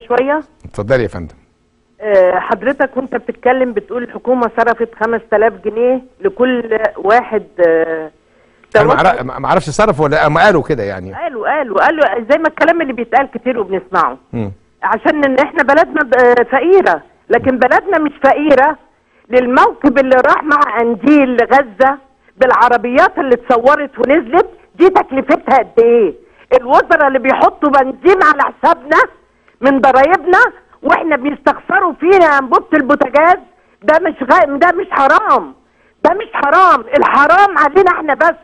شويه؟ اتفضلي يا فندم. حضرتك وانت بتتكلم بتقول الحكومه صرفت 5000 جنيه لكل واحد. انا ما اعرفش صرف ولا ما قالوا كده يعني. قالوا زي ما الكلام اللي بيتقال كتير وبنسمعه. عشان ان احنا بلدنا فقيره، لكن بلدنا مش فقيره للموكب اللي راح مع قنديل لغزه بالعربيات اللي اتصورت ونزلت. دي تكلفتها قد ايه؟ الوزراء اللي بيحطوا بنزين على حسابنا من ضرايبنا واحنا بيستخسروا فينا انبوبه البوتاجاز. ده مش حرام، ده مش حرام. الحرام علينا احنا بس،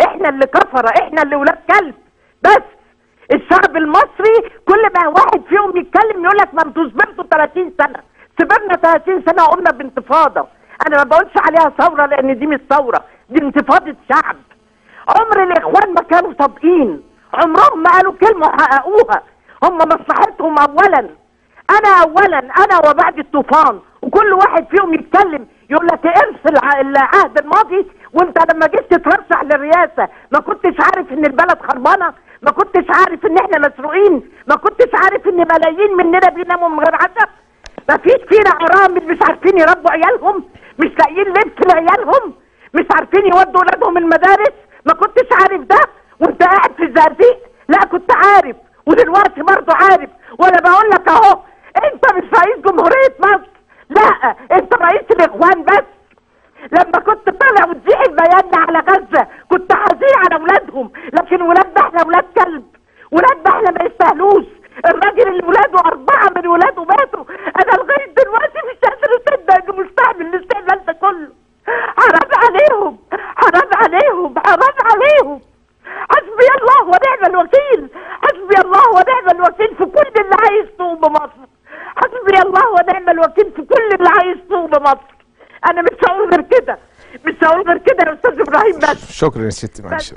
احنا اللي كفره، احنا اللي ولاد كلب. بس الشعب المصري كل ما واحد فيهم يتكلم يقول لك ما انتوا صبرتوا 30 سنه. صبرنا 30 سنه وقمنا بانتفاضه. انا ما بقولش عليها ثوره لان دي مش ثوره، دي انتفاضه شعب. عمر الاخوان ما كانوا صادقين، عمرهم ما قالوا كلمه وحققوها. هم مصلحتهم اولا، انا وبعد الطوفان. وكل واحد فيهم يتكلم يقول لك ارث العهد الماضي. وانت لما جيت تترشح للرئاسه ما كنتش عارف ان البلد خربانه؟ ما كنتش عارف ان احنا مسروقين؟ ما كنتش عارف ان ملايين مننا بيناموا من غير عشاء؟ ما فيش فينا ارامل مش عارفين يربوا عيالهم، مش لاقيين لبس لعيالهم، مش عارفين يودوا اولادهم المدارس؟ ما كنتش عارف ده وانت قاعد في الزقازيق؟ لا كنت عارف، ودلوقتي برضه عارف. وانا بقول لك اهو، انت مش رئيس جمهوريه مصر، لا انت رئيس الاخوان بس. لما كنت طالع وتزيح البيان على غزه كنت حزين على اولادهم، لكن ولادنا احنا ولاد كلب، ولادنا احنا ما يستاهلوش. الراجل اللي ولاده 4 من ولاده ماتوا، انا لغايه دلوقتي مش قادر اصدق انه مستعمل الاستعمال ده كله. حرام عليهم، حرام عليهم، حرام عليهم. حسبي الله ونعم الوكيل، حسبي الله ونعم الوكيل في كل اللي عايز يسوق بمصر. حسبي الله ونعم الوكيل في كل اللي عايز يسوق بمصر. انا مش هقول غير كده، مش هقول غير كده يا استاذ ابراهيم بس. شكرا يا ستي، معلش.